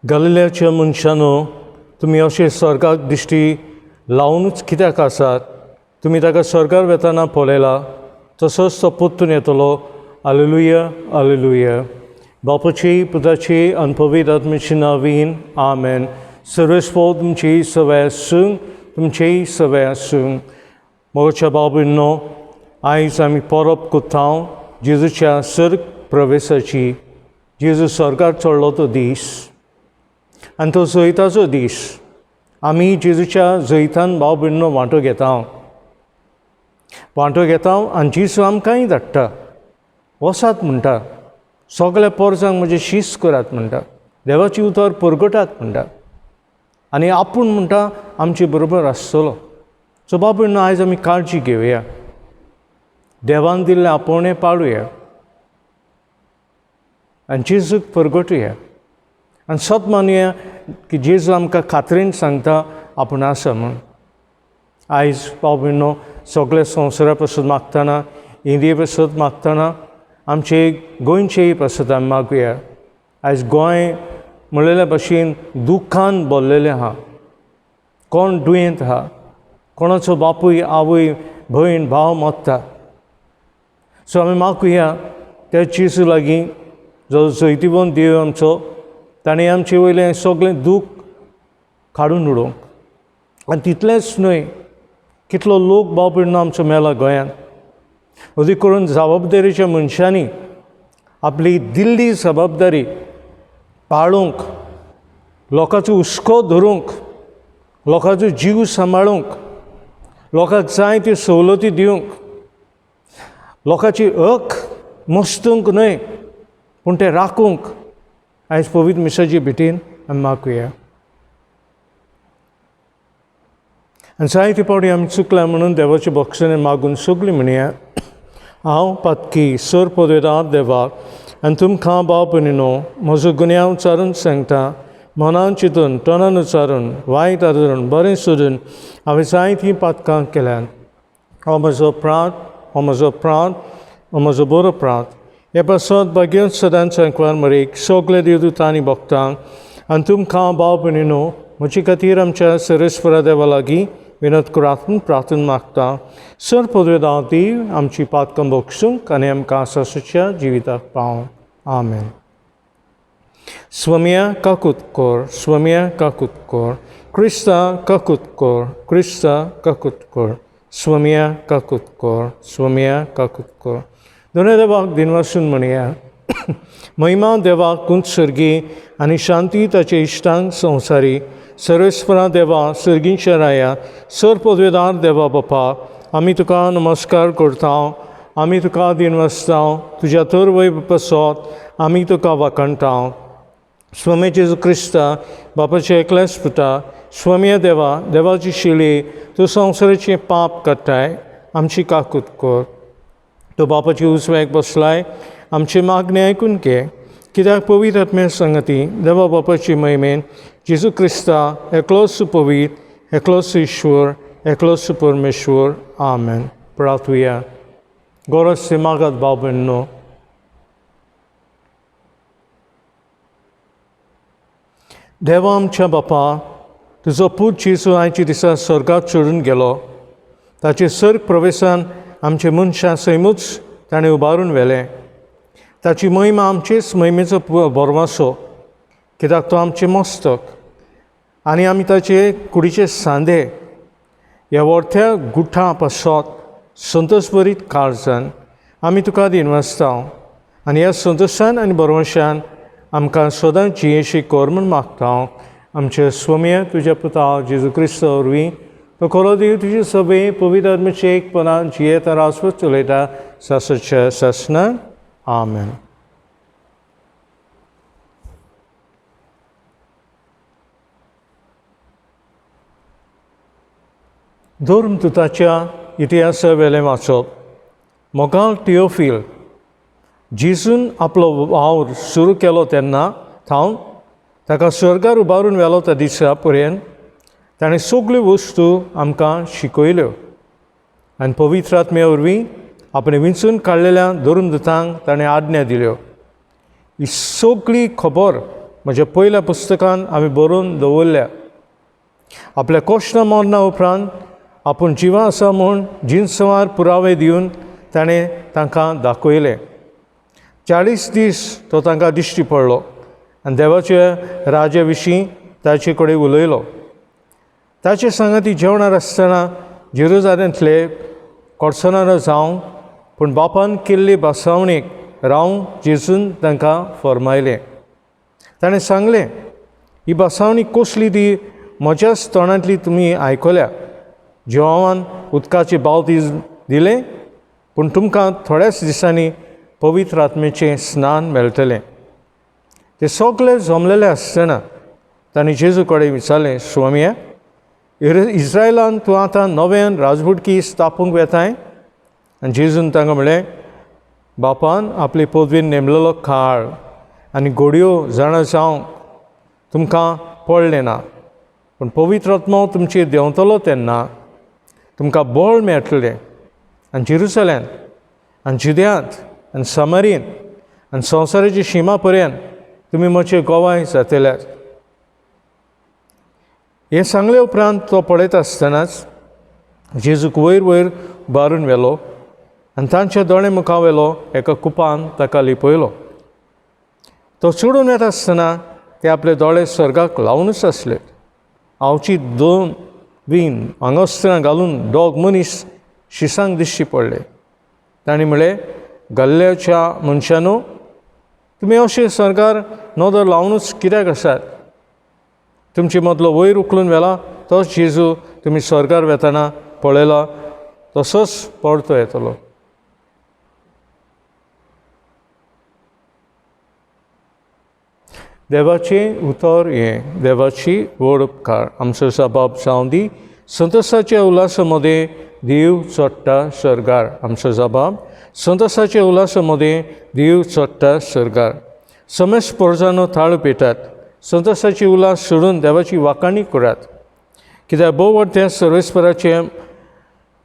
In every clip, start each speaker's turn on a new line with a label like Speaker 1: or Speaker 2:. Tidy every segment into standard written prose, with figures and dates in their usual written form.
Speaker 1: गलिल्याच्या मनशांनो, तुमी अशे स्वर्गाक दिश्टी लावनूच कित्याक आसात? तुमी ताका स्वर्गार वेताना पळयला, तसोच तो परतून येतलो. Hallelujah, hallelujah. बापाची, पुताची आनी पवित्र आत्म्याची नांवान आमेन. सर्वेस्पो तुमची सवय आसूं, तुमचेय सवय आसूं. मोगाच्या भाव भयणींनो, आयज आमी परब करता जेजूच्या स्वर्ग प्रवेशाची. जेजू स्वर्गार चडलो तो दीस आनी तो जैताचो दीस. आमी जेजूच्या जैतान भाव भयणींनो वांटो घेता आनी जेजू आमकांय धाडटा. वसात म्हणटा, सगल्या परजांक म्हजें शीस करात म्हणटा, देवाची उतर परगटात म्हणटा आनी आपूण म्हणटा आमचे बरोबर आसतलो. सो भाव भयणींनो, आयज आमी काळजी घेवया, देवान दिल्लें आपोवणें पाळुया आनी जेजूक परगटुया आनी सत मानया की जेजू आमकां खात्रेन सांगता आपूण आसा म्हूण. आयज भाव भयणींनो, सगळे संवसारा पासून मागतना, इंडिये पासून मागतना आमचे गोंयचे पासून आमी मागुया. आयज गोंय म्हणलेल्या भाशेन दुखान भरलेलें आहा. कोण दुयेंत आहा, कोणाचो बापूय आवय भयण भाव मरता. सो आमी मागुया त्या जेजू लागीं, जो जैतिवंत देव आमचो, ताणें आमचे वयलें सगळें दूख काडून उडोवंक. आनी तितलेंच न्हय, कितलो लोक भाव भयणींनो आमचो मेला गोंयांत. अदीक करून जबाबदारेच्या मनशांनी आपली दिल्ली जबाबदारी पाळूंक, लोकांचो हुस्को धरूंक, लोकांचो जीव सांबाळूंक, लोकांक जाय त्यो सवलती दिवंक, लोकांची हक मस्तूंक न्हय पूण ते राखूंक आयज पवित्र मिसाची भेटीन आमी मागुया. आनी जायते फावटी आमी चुकल्या म्हणून देवाचे भक्षणें मागून सगळीं म्हणया, हांव पातकी सर पदवेदार देवाक आनी तुमकां भाव भयणींनो म्हजो गुन्यांव विचारून सांगता. मनान चिंतून, तोंडान विचारून, वायट आदरून, बरें सोदून हांवें जायतीं पातकां केल्यात. हो म्हजो प्राण, हो म्हजो प्राण, हो म्हजो बरो प्राण. हे पासत भाग्योत सदांच सांकवार मरेक सगळे देवदूतांनी भक्तांक आनी तुमकां भाव भयणींनो म्हजे खातीर आमच्या सर्वेस्परा देवा लागीं विनत करातून प्रार्थना मागता. सर पदवेदार देव आमची पातकां बक्षूंक आनी आमकां आसासूच्या जिविताक पावों. आमेन. स्वमिया काकूत कोर, स्वमिया काकूत कोर, क्रिस्ता काकूत कोर, क्रिस्ता काकूत कोर, स्वमिया काकूत कोर, स्वमिया काकूत कोर. दोनोय देवाक दिनवासून म्हणया. महिमा देवाक कुंत सर्गी आनी शांती ताचे इश्टांक संवसारी. सर्वेस्परा देवा सर्गींच्या राया, सर पदवेदार देवा बापा, आमी तुका नमस्कार करता, आमी तुका दिनवासता, तुज्या तर वय पासत आमी तुका वाखणटा. स्वमे जेजू क्रिस्ता बापाचे एकल्याच पुता, स्वमिया देवा, देवाची शिली, तूं संवसाराचें पाप काडटाय, आमची काकूत कोर. तो बापाची उजव्याक बसलाय, आमची मागणी आयकून घे. कित्याक पवित्र आत्म्या संगती देवा बापाची महिमेन जेजू क्रिस्ता एकलोच पवित्र, एकलोच ईश्वर, एकलोच परमेश्वर. आमेन. प्रार्थुया. गरज ते मागात भाव भयणींनो. देवा आमच्या बापा, तुजो पूत जेजू आयच्या दिसा स्वर्गाक चडून गेलो. ताचे स्वर्ग प्रवेशान आमचे मनशां सैमूच ताणें उबारून व्हेलें. ताची महिमा आमचेच महिमेचो बोरवासो, कित्याक तो आमचें मस्तक आनी आमी ताचे कुडीचे सांदे. ह्या व्हडत्या गुठा पासत संतोश भरीत काळजान आमी तुका दिनवासता आनी ह्या संतोशान आनी बरवशान आमकां सदांच जियेशी कोर म्हूण मागता. आमचे स्वमिया तुज्या पुता जेजू क्रिस्ता वरवीं तो खरो देव तुजे सभे पवित्र आत्म्याचे एकपणान जियेता रासवत चलयता सासच्या सासनान. आमेन. धर्मदुताच्या इतिहासा वेलें वाचप. मोगाल थियोफील, जेजून आपलो वावर सुरू केलो तेन्ना थावन ताका स्वर्गार उबारून व्हेलो त्या दिसा पर्यंत ताणें सगल्यो वस्तू आमकां शिकयल्यो आनी पवित्र आत्म्या वरवीं आपणे विंचून काडलेल्या धर्मदुतांक ताणें आज्ञा दिल्यो. ही सगळी खबर म्हज्या पयल्या पुस्तकान आमी बरोवन दवरल्या. आपल्या कोश्ट मरणा उपरांत आपूण जिवा आसा म्हूण जिनसवार पुरावे दिवन ताणें तांकां दाखयलें. 40 दीस तो तांकां दिश्टी पडलो आनी देवाच्या राजा विशीं ताचे कडेन उलयलो. ताचे सांगाती जेवणार आसतना जेरुसालेमांतले कोडसनार जावं पूण बापान केल्ली बासावणेक रावंक जेजून तांकां फरमायलें. ताणें सांगलें, ही बासावणी कसली ती म्हज्याच तोंडांतली तुमी आयकल्या. जेवान उदकाचे बावतीज दिलें, पूण तुमकां थोड्याच दिसांनी पवित्र आत्मेचें स्नान मेळटलें. तें सगळें जमलेलें आसतना ताणें जेजू कडेन विचारलें, स्वामिये, इस्रायलान तूं आतां नव्यान राजवटकी स्थापूंक वेताय? आनी जेजून तांकां म्हणलें, बापान आपले पदवेन नेमलेलो काळ आनी घडयो जाणा जावंक तुमकां पडलें ना, पूण पवित्र आत्मो तुमचेर देंवतलो तेन्ना तुमकां बळ मेळटलें आनी जेरुसलेम आनी जुद्यांत आनी समारीन आनी संवसाराच्या शिमा पर्यंत तुमी म्हजे गोवाय जातल्यात. हें सांगले उपरांत तो पळयत आसतनाच जेजूक वयर वयर उबारून व्हेलो आनी तांच्या दोळे मुखां वेलो एका कुपान ताका लिपयलो. तो चडून येता आसतना ते आपले दोळे स्वर्गाक लावनूच आसले. आवची 2 बीन आंगोस्त्रां घालून दोग मनीस शिसांक दिश्टी पडले. तांणी म्हणलें, गल्ल्याच्या मनशांनो, तुमी अशे स्वर्गार नदर लावनूच कित्याक आसात? तुमचे मदलो वयर उखलून व्हेला तोच जेजू तुमी स्वर्गार वेताना पळयला, तसोच परतो येतलो. देवाचें उतर हें, देवाची वड उपकार आमचो जबाब जावं दी. संतोसाच्या उल्हासामध्ये देव चडटा स्वर्गार. आमचो जबाब, संतोसाच्या उल्हासामध्ये देव चडटा स्वर्गार. समेस पोरजानो थाळो पेटात, संतोसाची उल्हास सोडून देवाची वाखाणी करात. कित्याक भोववडत्या सर्वेस्पराचे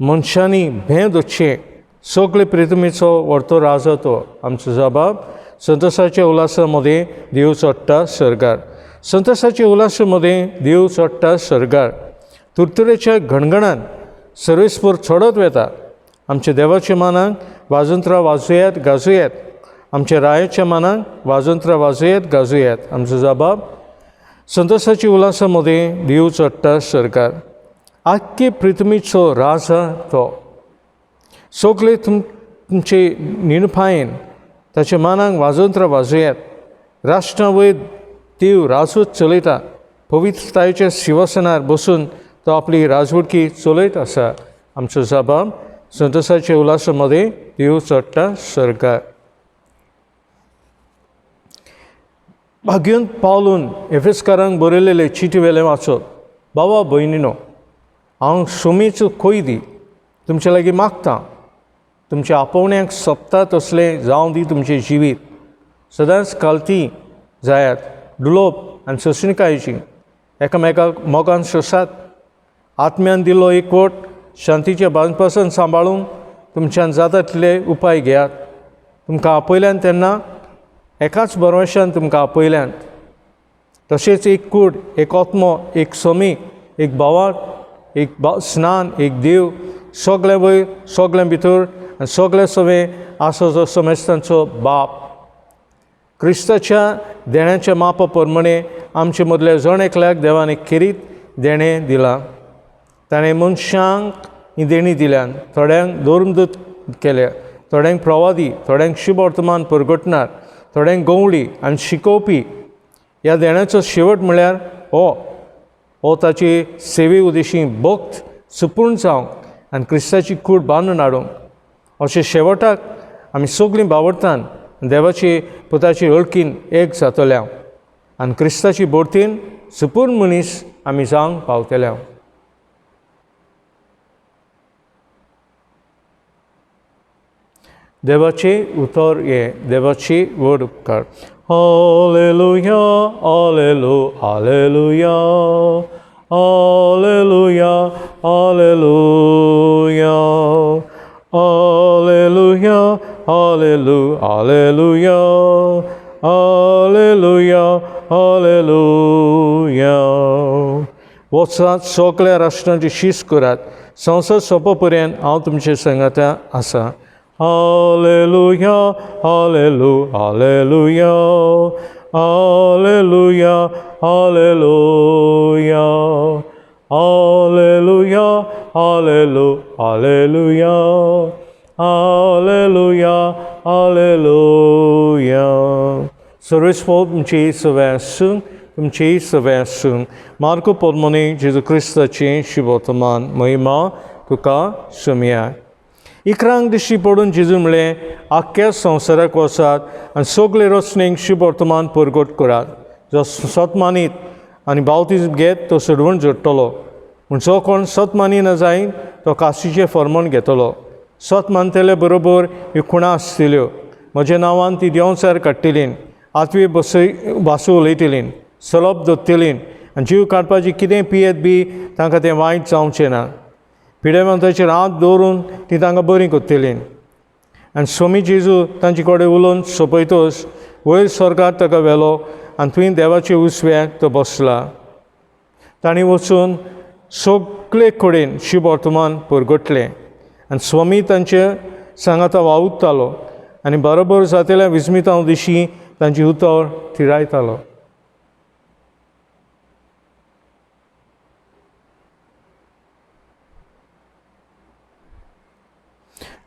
Speaker 1: मनशांनी भेद वचचें, सगळे प्रितमेचो व्हडतो राजा तो. आमचो जबाब, संतोसाच्या उल्हासामध्ये देव चडटा स्वर्गार. संतोसाच्या उल्हासामध्ये देव चडटा स्वर्गार. तुरतुरेच्या घणघणान सर्वेस्पर चडत वेता. आमच्या देवाच्या मानाक वाजंत्रां वाजोयात गाजोयात. आमच्या रायाच्या मानाक वाजंत्रां वाजोयात गाजोयात. आमचो जबाब, संतोसाच्या उल्हासामध्ये देव चडटा स्वर्गार. आख्खे पृथ्वीचो राजा तो. सगळे तुमचे निणपायेन ताच्या मानाक वाजंत्रां वाजोयात. राष्ट्रां वयर देव राजवट चलयता. पवित्रतायेच्या सिंहासनार बसून तो आपली राजवटकी चलयत आसा. आमचो जबाब, संतोसाच्या उल्हासामध्ये देव चडटा स्वर्गार. भाग्यवंत पावलून एफेसकारांक बरयलेले चिटी वेलें वाचप. बाबा भयणीनो, हांव सोमीचो कोयदी तुमचे लागीं मागतां, तुमच्या आपोवण्यांक सोबता तसलें जावं दी तुमचें जिवीत. सदांच कालती जायात, दुलोप आनी सोंसणीकायेची. एकामेकाक मोगान सोसात. आत्म्यान दिल्लो एकवट शांतीच्या बांदपासून सांबाळूंक तुमच्यान जाता तितले उपाय घेयात. तुमकां आपयल्यान तेन्ना एकाच बरवशान तुमकां आपयल्यान. तशेंच एक कूड, एक आत्मो, एक सोमी, एक भावार्थ, एक स्नान, एक देव, सगळें वयर, सगळें भितर आनी सगळें सवें आसा जो समेस्तांचो बाप. क्रिस्ताच्या देण्याच्या मापा प्रमाणे आमचे मदले जण एकल्याक देवान एक खेरीत देणें दिलां. ताणें मनशांक ही देणी दिल्यान. थोड्यांक धर्मदूत केल्या, थोड्यांक प्रवादी, थोड्यांक शुभ वर्तमान परगटणार, थोड्यांक गवळी आनी शिकोवपी. ह्या देण्याचो शेवट म्हळ्यार हो ताची सेवे उदेशी भक्त सुपूर्ण जावंक आनी क्रिस्ताची कूड बांदून हाडूंक. अशे शेवटाक आमी सगळीं भावर्थान देवाची पुताची अळकीन एक जातल्या आनी क्रिस्ताची बोरतीन सुपूर्ण मनीस आमी जावंक पावतल्या. देवाचे उतर हें, देवाची वड उपकार. हालेलुया, हालेलुया, हालेलुया, हालेलुया, हालेलुया, हालेलुया, हालेलुया, हालेलुया, हालेलुया, हालेलुया. वचात सगळ्या राष्ट्रांची शीस करात. संवसार सोंपो पर्यंत हांव तुमचे संगता आसा. हालेलुया, हालेलुया, हालेलुया, हालेलुया, हालेलुया, हालेलुया, हालेलुया, हालेलुया, हालेलुया. सर्वेस्पोद तुमचे सवय आसूं, तुमचे सवय आसूं. मार्को पोरमोनी जेजू क्रिस्ताचें शुभवर्तमान महिमा तुका शमिया. इकरांक दिश्टी पडून जेजू म्हणलें, आख्ख्या संवसाराक वचात आनी सगळे रचनेक शुभवर्तमान परगट करात. जो सतमानीत आनी बावतीज घेत तो सोडवण जोडटलो. पूण जो कोण सतमानीना जायन तो काशीचें फर्मोण घेतलो. सत मानतेले बरोबर ह्यो खुणां आसतल्यो. म्हज्या नांवान ती देंवचार काडटलीं, आत्वे भासू उलयतलीं, सलप दोत्तलीं आनी जीव काडपाचें कितें पियेत बी तांकां तें वायट जावचें ना. पिडेवंताचेर हात दवरून ती तांकां बरीं करतलीं. आनी स्वामी जेजू तांचे कडेन उलोवन सोंपयतोच वयर स्वर्गांत ताका व्हेलो आनी थंय देवाचे उजव्याक तो बसला. तांणी वचून सगळे कडेन शुभवर्तमान परगटलें आनी स्वामी तांचे सांगाता वावुरतालो आनी बरोबर जातल्या विस्मितांव दिशी तांची उतर थिरायतालो.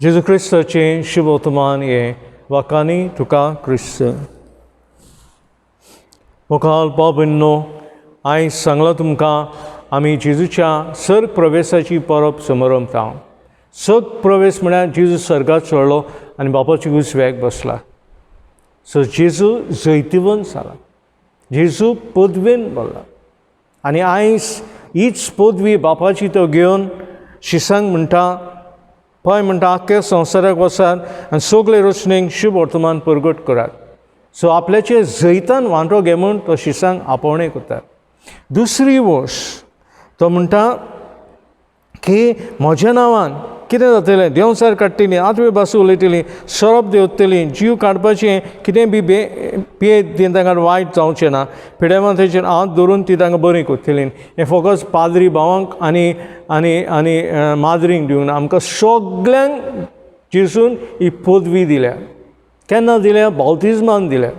Speaker 1: जेजू क्रिस्ताचें शुभवर्तमान हे वाकांनी तुका क्रिस्त. मुखाल बाबिन्नो, आयज सांगलां तुमकां आमी जेजूच्या सर्ग प्रवेशाची परब समारंभता. सर्ग प्रवेश म्हळ्यार जेजू सर्गात चडलो आनी बापाची उजव्याक बसला. सो जेजू जैतिवंत जाला, जेजू पदवेन बोल्ला आनी आयज हीच पदवी बापाची तो घेवन शिसांक म्हणटा, पळय म्हणटा आख्ख्या संवसाराक वचात आनी सगळे रचनेक शुभ वर्तमान परगट करात. सो आपल्याचे जैतान वांटो घे म्हूण तो शिसांक आपोवणें करता. दुसरी गोश्ट तो म्हणटा की म्हज्या नांवान कितें जातलें, देंवचार काडटलीं, आत्वे भासू उलयतलीं, सरप देंवतलीं, जीव काडपाचें कितें बी पियेत ती तांकां वायट जावचें ना. पिडेवंताचेर हात धरून ती तांकां बरीं करतलीं. हें फकत पाद्री भावांक आनी आनी आनी माद्रींक दिवंक ना, आमकां सगळ्यांक जेजून ही पदवी दिल्या. केन्ना दिल्या? बावतिजमान दिल्या.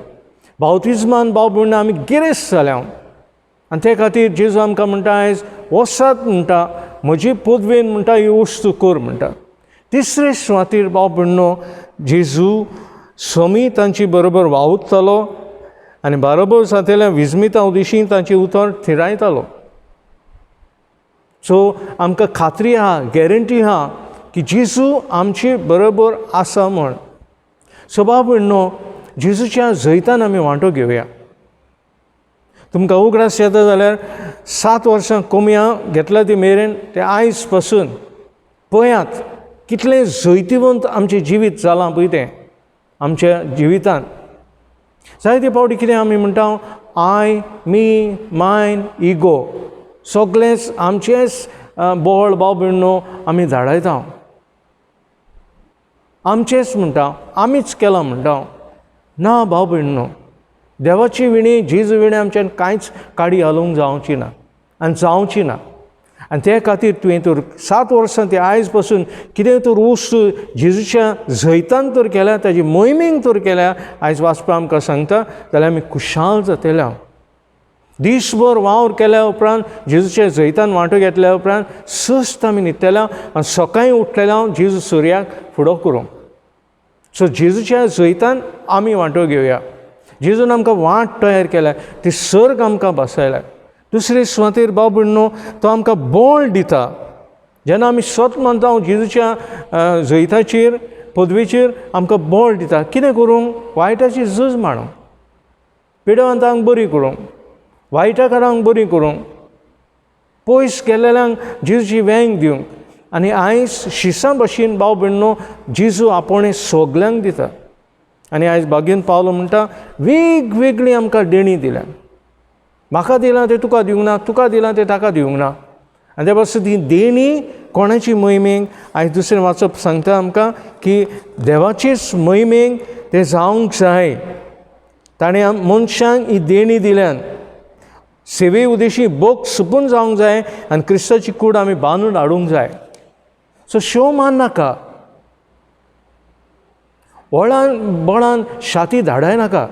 Speaker 1: बावतिजमान बाब म्हणून आमी गिरेस्त जाल्या आनी ते खातीर जेजू आमकां म्हणटा आयज वसात म्हणटा, म्हजी पदवेन म्हणटा ही वस्तू कर म्हणटा. तिसरे सुवातेर बाब म्हणून जेजू स्वामी तांची बरोबर वावुरतालो आनी बरोबर जातल्या विस्मितांव दिशी तांची उतर थिरायतालो. सो आमकां खात्री आहा, गॅरंटी आहा की जेजू आमचे बरोबर आसा म्हण. सो बाब म्हणून जेजूच्या जैतान आमी वांटो घेवया. तुमकां उगडास येता जाल्यार 7 वर्सां कोमया घेतल्या ती मेरेन ते आयज पासून पळयात कितलें जैतिवंत आमचें जिवीत जालां पळय तें आमच्या जिवितांत. जायते फावटी कितें आमी म्हणटा, आय, मी, मायन, इगो सगळेंच आमचेंच बोळ बाब म्हणून आमी धाडायता. आमचेंच म्हणटा, आमीच केलां म्हणटा. ना भाव भयणो, देवाची विणी, जेजू विणी आमच्यान कांयच काडी घालूंक जावची ना आनी जावची ना. आनी ते खातीर तुवें तर 7 वर्सां ते आयज पासून कितें तर वस्तू जेजूच्या जैतान तर केल्या, ताजी मोहिमेक तर केल्या, आयज वाचपा आमकां सांगता जाल्यार आमी खुशाल जातल्या. दिसभर वावर केल्या उपरांत जेजूच्या जैतान वांटो घेतल्या उपरांत सस्त आमी न्हिदतल्या आनी सकाळीं उठलेल्या जेजू सुर्याक फुडो करूंक. सो जेजूच्या जैतान आमी वांटो घेवया. जेजून आमकां वाट तयार केल्या, ती सर्ग आमकां बसयल्या. दुसरे सुवातेर बाब म्हणून तो आमकां बोळ दिता. जेन्ना आमी सत मानता जेजूच्या जैताचेर पदवेचेर आमकां बोळ दिता. कितें करूंक? वायटाची झूज मारूंक, पिडेवंतांक बरी करूंक, वायटाकारांक बरी करूंक, पयस गेलेल्यांक जेजूची वेंग दिवंक. आनी आयज शिसां भाशेन बाब म्हणून जेजू आपोवणें सगल्यांक दिता. आनी आयज बागेन पावलो म्हणटा वेगवेगळी आमकां देणी दिल्या. म्हाका दिलां तें तुका दिवंक ना, तुका दिलां तें ताका दिवंक ना. आनी त्या पासून ती देणी कोणाची मोहिमेक आयज दुसरें वाचप सांगता आमकां की देवाचेच मोहिमेक तें जावंक जाय. ताणें मनशांक ही देणी दिल्यान सेवे उद्देशी बोग सुपून जावंक जाय आनी क्रिस्ताची कूड आमी बांदून हाडूंक जाय. सो शो मान नाका, व्हडान बोडान शाती धाडाय नाका.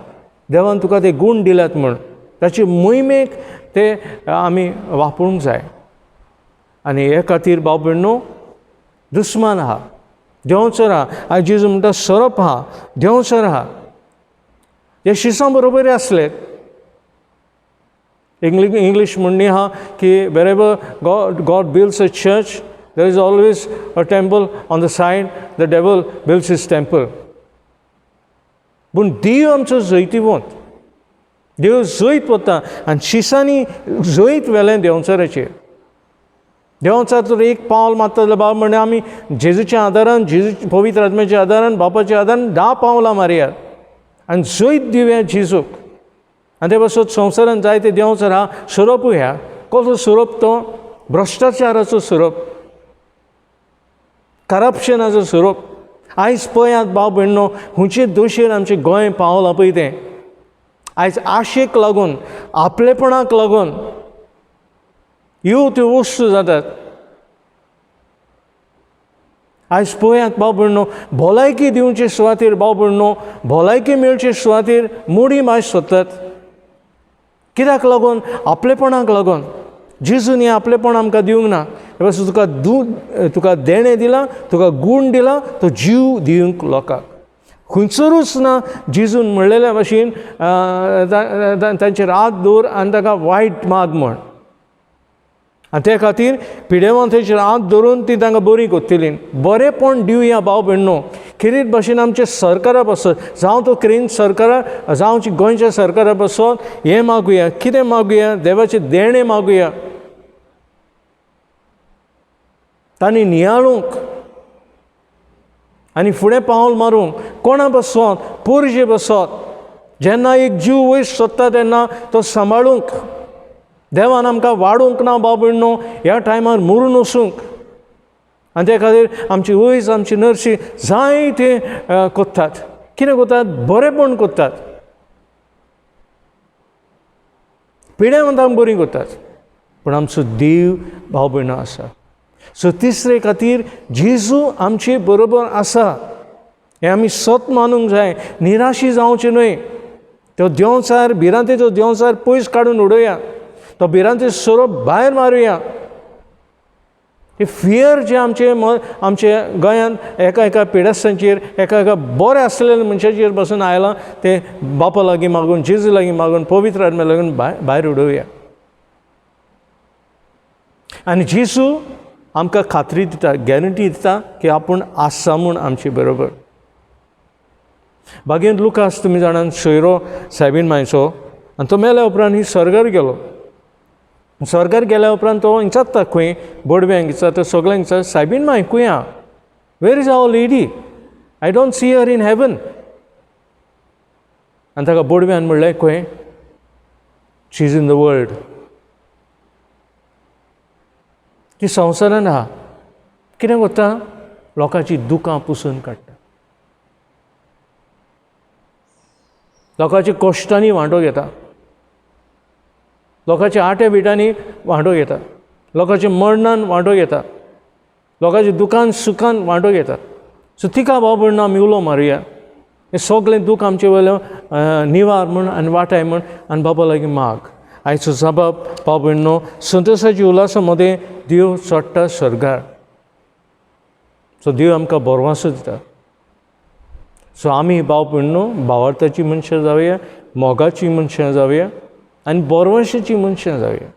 Speaker 1: देवान तुका ते गूण दिल्यात म्हण ताचे मोहिमेक ते आमी वापरूंक जाय. आनी हे खातीर भाव भयणो, दुस्मान आहा, देंवचार आहा. आयज जेजू म्हणटा सोरोप आहा, देंवचार आहा. हे शिसां बरोबर आसले. इंग्लीश म्हणणी आहा की wherever God builds a church, there is always a temple on the side. The devil builds his temple. पूण देव आमचो जैतिवंत, देव जैत वता आनी शिसांनी जैत व्हेलें देंवचाराचेर. देंवचार तर एक पावल मारतले बाब म्हणजे आमी जेजूच्या आदारान, जेजू पवित्र आत्म्याच्या आदारान, बापाच्या आदारान 10 पावलां मारयात आनी जैत दिवया जेजूक. आनी ते पासून संवसारान जायते देंवचार आहा. सोरोपूय आहा. कसलो सोरोप तो? भ्रश्टाचाराचो सोरोप, करप्शनाचो सोरोप. आयज पळयात भाव भयणो, हुंचे दोशेर आमचें गोंय पावलां पळय तें. आयज आशेक लागून, आपलेपणाक लागून ह्यो त्यो वस्तू जातात. आयज पळयात भाव भयणो, भलायकी दिवचे सुवातेर भाव भयणो, भलायकी मेळचे सुवातेर मोडी मायज सोदतात. कित्याक लागून? आपलेपणाक लागून. जेजून हें आपलेपण आमकां दिवंक ना. तुका देणें दिलां, तुका गूण दिला, तो जीव दिवंक लोकांक. खंयसरूच ना जेजून म्हणलेल्या भाशेन तांचेर हात दवर आनी ताका वायट माग म्हण. आनी ते खातीर पिडेवंताचेर हात धरून ती तांकां बरी कोत्तली. बरेपण दिवया भाव भयणो. खेरीत भाशेन आमच्या सरकारा पासत, जावं तो क्रेन सरकारा, जावं गोंयच्या सरकारा पासत हें मागुया. कितें मागुया? देवाचे देणें मागुया. तांणी नियाळूंक आनी फुडें पावल मारूंक. कोणा बसत? पोरजे बसत. जेन्ना एक जीव वयर सोदता तेन्ना तो सांबाळूंक. देवान आमकां वाडूंक ना भाव भयणो, ह्या टायमार मरून वचूंक. आनी त्या खातीर आमची वयस, आमची नर्शी जायते कोत्तात. कितें कोत्तात? बरेपण कोत्तात. पिडेवंतांक बरी कोत्तात. पूण आमचो देव भाव भयणो आसा. सो तिसरे खातीर जेजू आमचे बरोबर आसा हें आमी सत मानूंक जाय. निराशी जावचें न्हय. तो देंवचार, भिरांतेचो देंवचार पयस काडून उडोवया. तो भिरांतेचो सोरोप भायर मारुया. हे फियर जे आमचे गोंयांत एका पिडेस्तांचेर, एका बरें आसलेल्या मनशाचेर बसून आयलां, ते बापा लागीं मागून, जेजू लागीं मागून, पवित्र आत्म्या लागून भायर उडोवया. आनी जेजू आमकां खात्री दिता, गॅरंटी दिता की आपूण आसा म्हूण आमचे बरोबर. बागेंत लुकास तुमी जाणान सोयरो सायबीन मायचो, आनी तो मेल्या उपरांत ही स्वर्गार गेलो. स्वर्गार गेल्या उपरांत तो विचारता खंय बोडव्यांक, विचारता सगळ्यांक, विचारता सायबीन माय खंय आहा? Where is our lady? I don't see her in heaven. आनी ताका बोडव्यान म्हणलें खंय? She is in the world. ती संवसारान आहा. कितें कोत्ता? लोकांची दुकां पुसून काडटा. लोकांच्या कश्टांनी वांटो घेता. लोकांच्या आट्या बिटांनी वांटो घेता. लोकांच्या मरणान वांटो घेता. लोकांच्या दुकान सुखान वांटो घेता. सो तिका भाव भयणो आमी उलो मारुया. हें सगळें दूख आमचे वयलें निवार म्हण आनी वाटाय म्हण आनी बाबा लागीं माग. आयचो जबाब भाव भयणो, संतोशाची उल्हासा मदें देव चडटा स्वर्गार. सो देव आमकां बोरवासो दिता. सो आमी भाव भयणो भावार्थाची मनशां जावया, मोगाची मनशां जावया आनी बोरवाशेची मनशां जावया.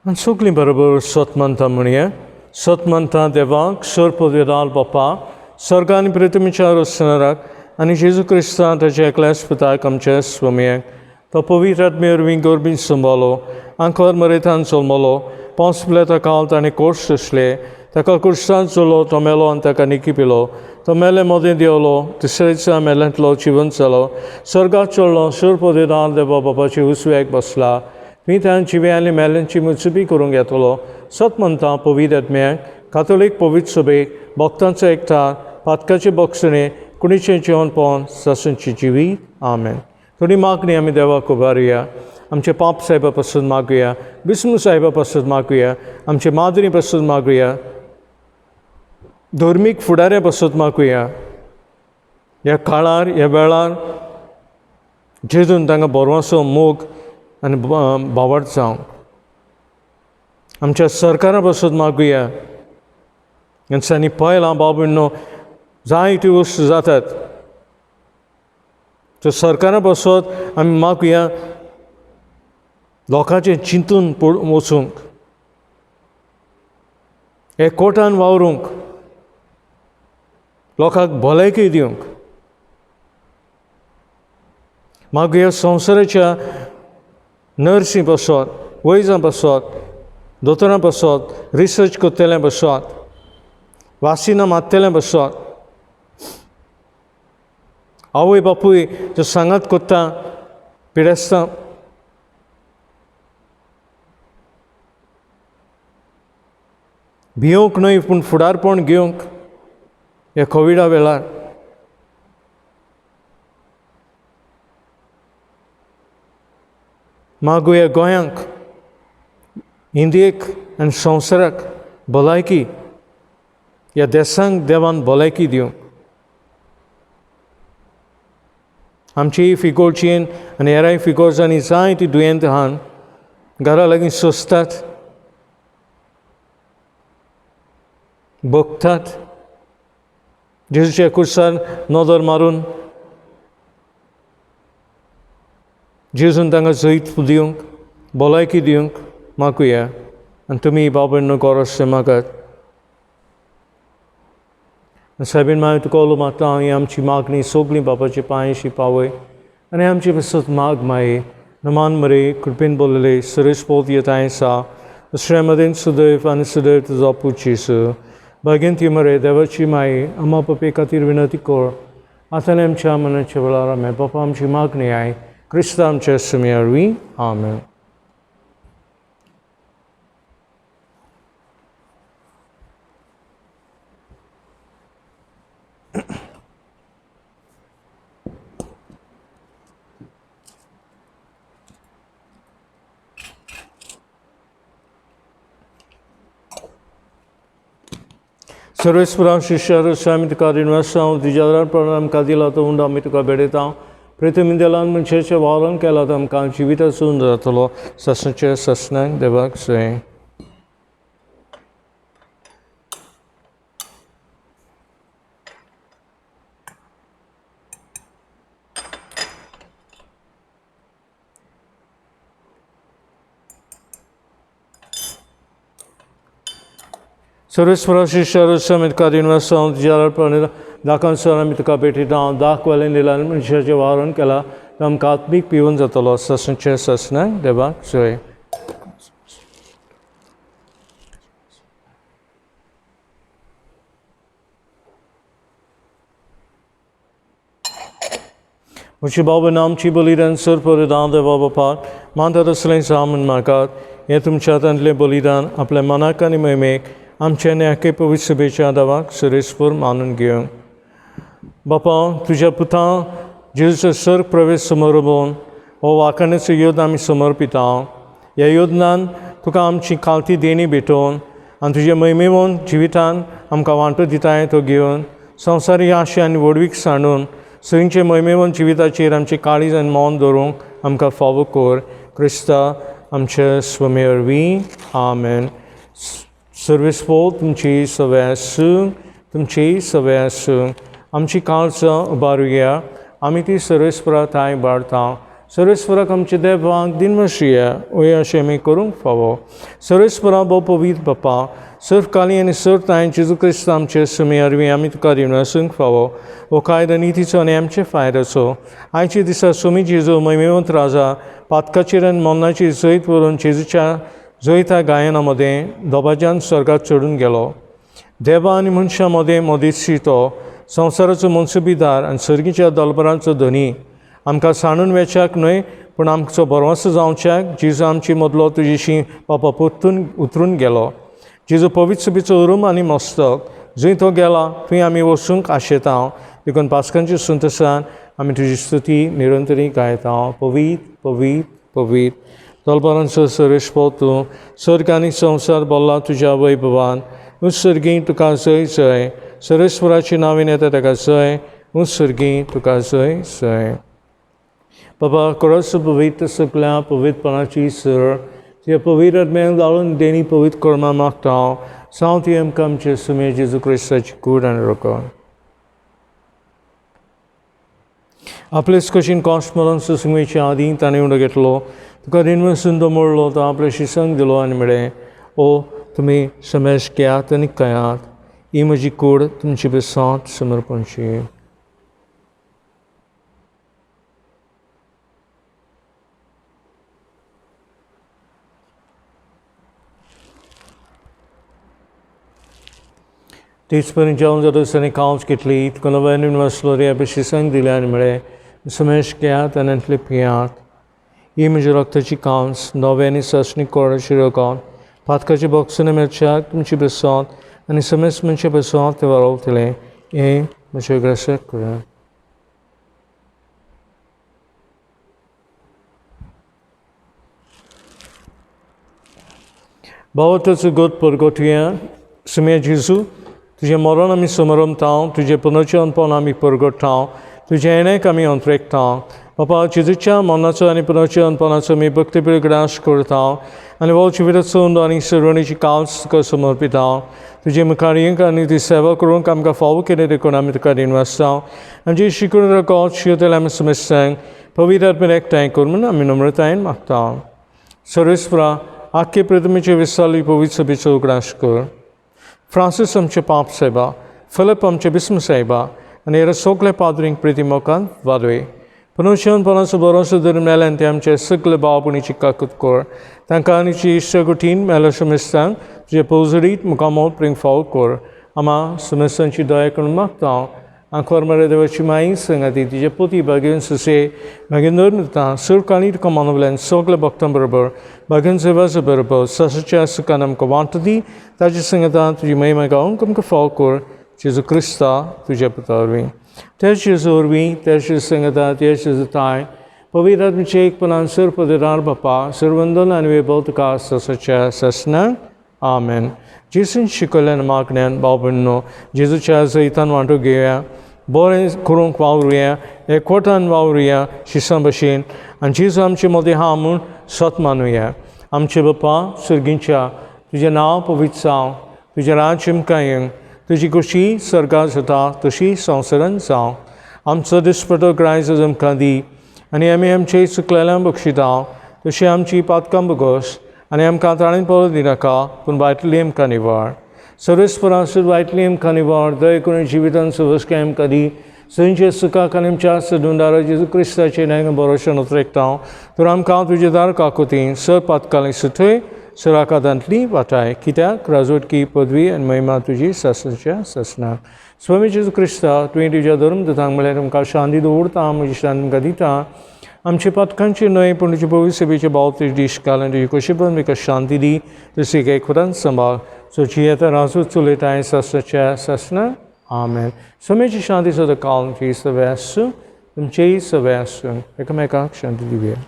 Speaker 1: आनी सगळीं बरोबर सत मानता म्हणया. सत मानता देवाक, सर्पवेदाल बापा, स्वर्ग आनी पृथ्वीच्या रचणाराक आनी जेजू क्रिस्तां ताच्या एकल्याच पुताक आमच्या स्वामियाक, तो पवित्र आत्मे वरवीं गरबीन संभालो, आंखर मरेतान जल्मलो, पांच पिलेता काल ताणें कोर्स असले, ताका कुर्सांत चलो, तो मेलो आनी ताका निकी पिलो, तो मेले मदें देंवलो, तिसऱ्या दिसा मेल्यांतलो जिवंत जालो, स्वर्गाक चडलो, सर्पवेदाल देवा बापाचे उजव्याक बसला, तुवें तांची जिवे आनी मेल्यांची मुजबी करूंक येतलो, सत म्हणटा पवित्र आत्म्याक कातोलीक पवित्र सभेक भक्तांचो एकठार पातकाचे बक्षणे कुणीचें जेवण पावन सासूंची जिवीत आमेन. थोडी मागणी आमी देवाक उबारुया. आमचे पाप साहेबा पासून मागुया, विष्णू साहेबा पासून मागुया, आमचे मादरी पासून मागुया, धर्मीक फुडाऱ्या पासून मागुया. ह्या काळार ह्या वेळार जेजून तांकां बोरवासो मोग आनी भावार्थ जावं. आमच्या सरकारा पासून मागुया. यांच्यानी पयलां बाबूंनो जायत्यो गोश्टी जातात. तर सरकारा पासून आमी मागुया लोकांचें चिंतून वचूंक, एकवटान वावरूंक, लोकांक भलायकी दिवंक. मागुया संवसाराच्या नर्सी पासून, वैजां पासून, दोतोरां पासून, रिसर्च करतल्यां पासून, वासिनां मारतल्यां पासून, आवय बापूय जो सांगात करता पिडेस्तां, भियोंक न्हय पूण फुडारपण घेवंक ह्या कोविडा वेळार. मागुया गोंयांक, इंडियेक आनी संवसाराक भलायकी, ह्या देशांक देवान भलायकी दिवंक. आमची फिगोरचीन आनी हेरांय फिगोर्सांनी जायतीं दुयेंतां आहात, घरा लागीं सोंसतात, बगतात. जेजूच्या कुर्सार नदर मारून जेजून तांकां जैत दिवंक, भलायकी दिवंक मागुया. आनी तुमी बाबूंनो गोरस मागात. सायबीन मागीर तुका ओलो मागता हांव ही आमची मागणी सगळीं बापाचे पांयशी पावय आनी आमची पासत माग माये नमान मरे कृपेन बोलले सरेस पोत येताय सा दुसऱ्यामदेन सुदैव आनी सुदैव तुजो पुचीस बागेन ती मरे देवाची माये आम्हा पपे खातीर विनंती कर आतां आमच्या मनाच्या वेळार आमी बापा आमची मागणी आय क्रिस्ता आमच्या सुमी आरवी आमेन. सर्वेस्परा शिष्यार स्वामी तुका दिनवासा हांव तुज्या प्रणाम कादिला तो उंड आमी तुका बेडयता प्रितमी देलान मनशाचें वावरण केलां तो आमकां जिवितासून जातलो ससनाच्या ससनाक देवाक सय. सर्वेस्परा शिष्यार स्वामी तुका दिनवासा हांव तुज्या प्रणाम दाखांसर आमी तुका भेटयता हांव दाख वेलें दिलां मनशाचें वावरण केलां तो आमकां आत्मीक पिवून जातलो ससनाच्या ससनाक देवाक सय. म्हजी बाबा आमची बलिदान सर परिदान देवा बापाक मानतात असलें सामन म्हाकात हें तुमच्या हातांतलें बलिदान आपल्या मनाक आनी मैमेक आमच्या न्याके पवित्र सभेच्या देवाक सरेस्पर मानून घेवंक. बापा तुज्या पुतां जेजूचो सर्ग प्रवेश समारंभान हो वाखाणेचो योद आमी समर्पिता. ह्या योजनान तुका आमची खालती देणी भेटोवन आनी तुज्या मैमेवन जिवितान आमकां वांटो दिताय तो घेवन संवसारीक आशा आनी वडवीक सांडून सगळींचे मैमेवन जिविताचेर आमचे काळीज आनी मौन दवरूंक आमकां फावो कर क्रिस्ता आमच्या स्वमे वरवीं आमेन. सर्वेस्पो तुमची सवय आसूं तुमची सवय आसूं आमची काळजां उबारुया आमी ती सर्वेस्परा थाय बाळता. सर्वेस्पराक आमचे देवाक दिनवशिया वय अशें आमी करूंक फावो. सर्वेस्परा भोव पवित्र बापा सर्व काली आनी सर्व ताय जेजू क्रिस्त आमचे सुमी अरवीं आमी तुका दिनवसूंक फावो. हो कायदो नितीचो आनी आमचे फायद्याचो आयच्या दिसा सुमी जेजू मैमेवंत राजा पातकाचेर आनी मोन्नाची जैत व्हरून जेजूच्या जैता गायना मदें दोबाज्यान स्वर्गात चडून गेलो. देवा आनी मनशां मदें मोदितशी तो संवसाराचो मनसुबीदार आनी सर्गीच्या दलबरांचो धनी आमकां सांडून वेचाक न्हय पूण आमचो बरोसो जावच्याक जेजू आमची मदलो तुजेशी बापा परतून उतरून गेलो. जेजू पवित्र सुबेचो उरूम आनी मस्तक जंय तो गेला थंय आमी वचूंक आशेता. देखून पास्कांच्या सुंतसान आमी तुजी स्तुती निरंतरी गायता. पवित्र पवित्र पवित्र तोलपरांचो सर्वेस्पो तूं, सर्ग आनी संवसार भरला तुज्या वैभवान. उत्सर्गी तुका जय जय, सर्वेस्वराची नांवीन येता ताका जय, उत्सर्गी तुका जय जय. बाबा खरोच पवित्र सगळ्या पवित्रपणाची सर ते पवित्र आत्म्याक घालून देणी पवित्र कर्मां मागता. सांग ती आमकां आमचे सुमे जेजू क्रिस्ताची कूड आनी रगत. आपलेच कशीन कॉस्ट मारून सुसुमेच्या आदीं ताणें उडो घेतलो. तुका दिनवसून तो मोडलो तो आपल्या शिसांक दिलो आनी म्हळें, ओ तुमी समेश घेयात आनी खायात. ही म्हजी कूड तुमची बेसांत समर्पणची. तेच पर्यंत जेवण जाता आसतना कावच घेतली. तुका नव्यान वाचलो रे आपल्या शिसांक दिलें आनी म्हळें, समेश घेयात आनी आंतले पियात. ही म्हज्या रक्ताची कांस नव्यानी सासणी कोडाची रगत फातकाचे बॉक्सांनी मेळच्याक तुमची बेसांत आनी समेस मनशा बेसांत ते वारवतलें. हें म्हज्या ग्रेसाक करात. भावाचो गोत परगटुया सुम्या जेजू तुजें मरण आमी समरमता. तुजें पुनर्जीवनपण आमी परगटता. तुजें येण्याक आमी अंतरेकता. बापा जेजूच्या मरणाचो आनी पुनर्जीवनपणाचो आमी भक्तीबीळ ग्रास करता आनी हो जिविताचो आनी सर्वणीची कावच तुका समर्पिता. तुजे मुखारयेंक आनी ती सेवा करूंक आमकां फावो केले देखून आमी तुका दिनवासता. आनी जी शिकून रगत शिवतेल आमी समेस्तांक पवित्र आत्म्यान एकठांय कर म्हूण आमी नम्रतायेन मागता. सर्वेस्परा आख्खे प्रथमेचे विसाली पवित्र सभेचो उगडास कर. फ्रांसीस आमचे पाप साहेबा, फिलिप आमचे बिस्म साहेबा आनी हेर सगळे पाद्रींक प्रिती मोगान वादय. पुनर्जीवनपणाचो बरोसो धरून मेल्यान ते आमचे सगळे भावपणीची काकूत कर. तांकां आनीची इश्ट गुटीन मेल्या समेस्तांक तुजे पोजडीत मुखामोल प्रिंक फावो कर. आम्हा समेस्तांची दया करून मागता. आंखवार मरे देवाची माई संगाती तिजे पोती भाग्यन सुसे भाग्यन दवरता सरकाळी तुका मानवल्यान सगळे भक्तां बरोबर भाग्यन सेवाचो बरोबर सासाच्या सुखान आमकां वांट दी. ताच्या संगता तुजी महिमा गावूंक आमकां फावो कर. जेजू क्रिस्ता तुज्या पुता वरवीं तेच जेजू वरवीं तेच जेजू संगता तेच जेजू ताय पवित्र आत्म्याचे एकपणान सर पदरार बापा सर्वंदन आनी वैभव तुका सासाच्या सासनाक आमेन. जेजून शिकयल्यान मागण्यान भाव भयणो जेजूच्या जैतान वांटो घेवया. बरें करूंक वावरुया. एकवटान वावरुया शिसां भशेन आनी जेजू आमचे मदें हा म्हूण सत मानुया. आमचे बापा सर्गींच्या तुजें नांव पवित्र जावं. तुजें राज्य आमकां येवं. तुजी कशी सर्गार जाता तशी संवसारान जावं. आमचो दिसपटो आयज आमकां दी आनी आमी आमचे चुकलेल्यांक बक्षिता तशी आमची पातकां बगोस आनी आमकां ताणें पळोवंक दिनाका पूण वायटली आमकां निवाड. सर्वेस्परासून वायटली आमकां निवाड. दय करून जिवितान सुवस्काय आमकां दी. सयंचे सुखाक आनी आमच्या सदुंडारा जेजू क्रिस्ताचे न्याय भरोशा नोतरेकता. तर आमकां तुजे दार काकुती सर पातकाली सुथय सराकादांतली वाटाय. कित्याक राजवटकी पदवी आनी महिमा तुजी सासच्या सासनाक. स्वामी जेजू क्रिस्ता तुवें तुज्या धर्मदूतांक म्हळ्यार आमकां शांती दवरता म्हजी शांती आमकां दिता. आमचे पातकांचे न्हय पूण तुजे पवित्र सभेचे बावते दिश्ट घाल आनी तुजे कशेपण म्हाका शांती दी. तशी एकवटान सांबाळ सोची येता राजू चलयताय सासच्या सासनाक आमेन. स्वामीची शांती सदां काल तुजी सवय आसूं तुमचेय सवय आसूं. एकामेकाक शांती दिवया.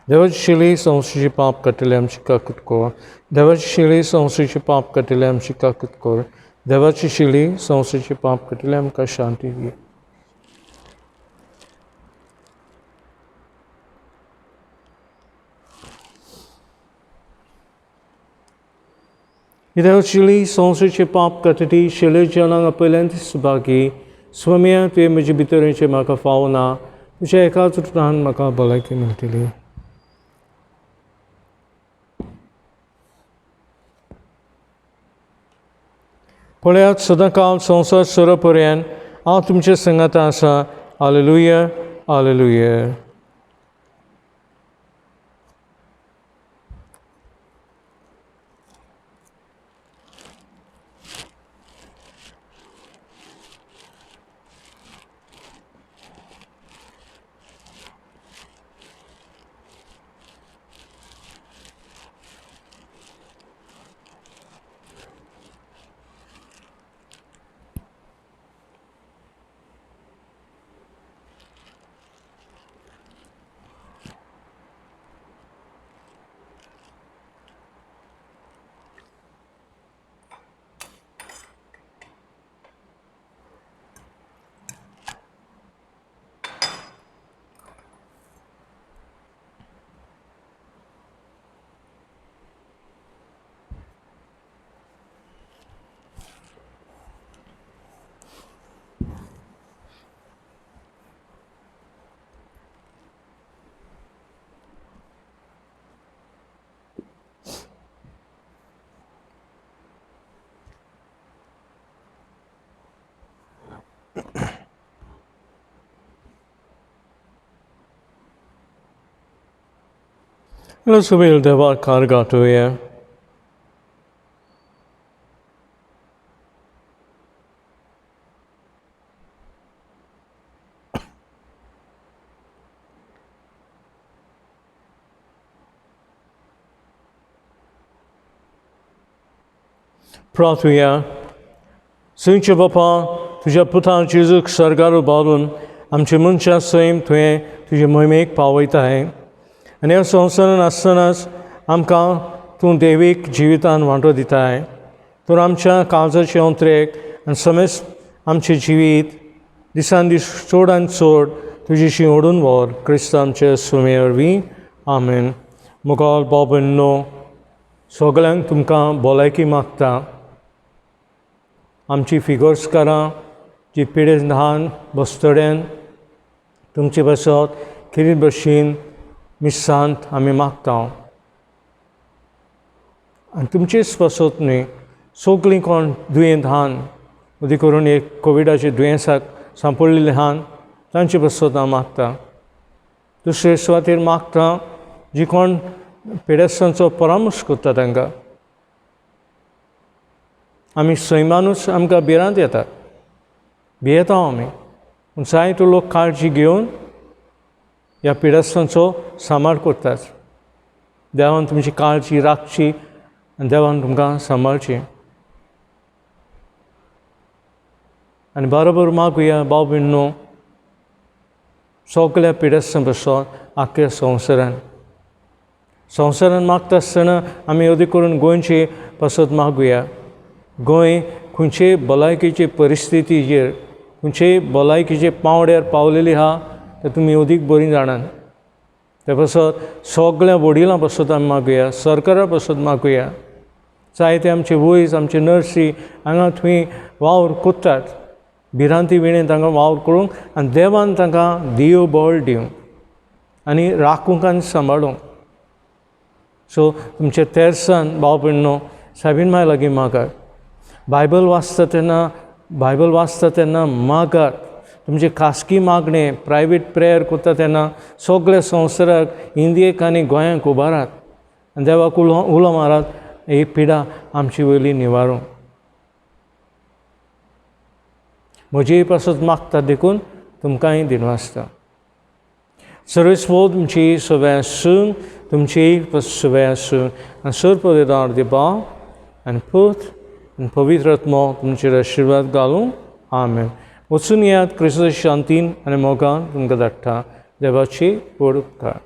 Speaker 1: देवाची शिली संवसाराची पाप काटिले आमची काकूत कर. देवाची शिली संवसाराची पाप काटिले आमची काकूत कर. देवाची शिली संवसाराची पाप काटिले आमकां शांती दी. देवाची शिली संवसाराची पाप काटिली शिले जनांक आपयल्यान ती सुभागी. स्वाम्या तुवें म्हजे भितरेचें म्हाका फावना. तुज्या एकाच रुपान म्हाका भलायकी मेळटली. पळयात सदां काळ संवसार सर पर्यंत हांव तुमच्या संगात आसा. हालेलुया hallelujah. Lusubil deva kargatuye. Prathuya, Singcha Bapa, Tuja Putan Jizuk Sargaru Balun, Amchi Muncha Saim Tue, Tuja Moimek Pawita hai. आणि या संवसारान आसतनाच आमकां तूं देवीक जिवितान वांटो दिताय. तूं आमच्या काळजाचे अंतरेक आनी समेस्त आमचें जिवीत दिसान दीस चड आनी चड तुजेशी ओडून व्हर. क्रिस्त आमचे सुमे वरवीं. आमेन. मुखार बाबनो सगळ्यांक तुमकां भलायकी मागता. आमची फिगर्सकारां जी पिडे ल्हान बस्तड्यान तुमचे बसत किरीत भशेन मिसांत आमी मागता. आनी तुमचीच बसत न्ही सगळीं कोण दुयेंत आहान उदी करून एक कोविडाच्या दुयेंसाक सांपडलेले आहान तांचे बसत हांव मागता. दुसरे सुवातेर मागता जी कोण पेडेस्तांचो परामर्श करता तांकां. आमी सैमानूच आमकां भिरांत येता, भियेता आमी. पूण जायतो लोक काळजी घेवन ह्या पिडेस्तांचो सांबाळ करतात. देवान तुमची काळजी राखची आनी देवान तुमकां सांबाळची. आनी बरोबर मागुया भाव भयणो सगळ्या पिडेस्तां बसोन आख्ख्या संवसारान मागता आसतना आमी अदी करून गोंयची बसत मागुया. गोंय खंयचे भलायकेचे परिस्थितीचेर खंयचे भलायकेचे पावड्यार पावलेली आहा तें तुमी अदीक बरी जाणात. ते बसत सगळ्या वडिलां बसत आमी मागुया, सरकारा बसत मागुया. जायते आमचे वयस आमचे नर्सी हांगा थंय वावर कोत्तात. भिरांती विणें तांकां वावर करूंक आनी देवान तांकां दियो बळ दिवं आनी राखूंक आनी सांबाळूंक. सो तुमचे तेर्सान भाव भयणो सायबीन माय लागीं मागात. बायबल वाचता तेन्ना मागात. तुमचे खासगी मागणे प्रायवेट प्रेयर करता तेन्ना सगळ्या संवसाराक इंडियेक आनी गोंयांक उबारात आनी देवाक उलो मारात ही पिडा आमची वयली निवारूंक. म्हजी पासत मागता देखून तुमकांय दिनवासता. सर्वेस्वो तुमची सवय आसूं, तुमची सवय आसूं आनी सर्पदेदार देवा आनी पूत आनी पवित्र आत्मा तुमचेर आशिर्वाद घालूं. आमेन. वचून यात क्रिस्ताची शांतीन आनी मोगान तुमकां धाडटा. देवाची पड उपकार.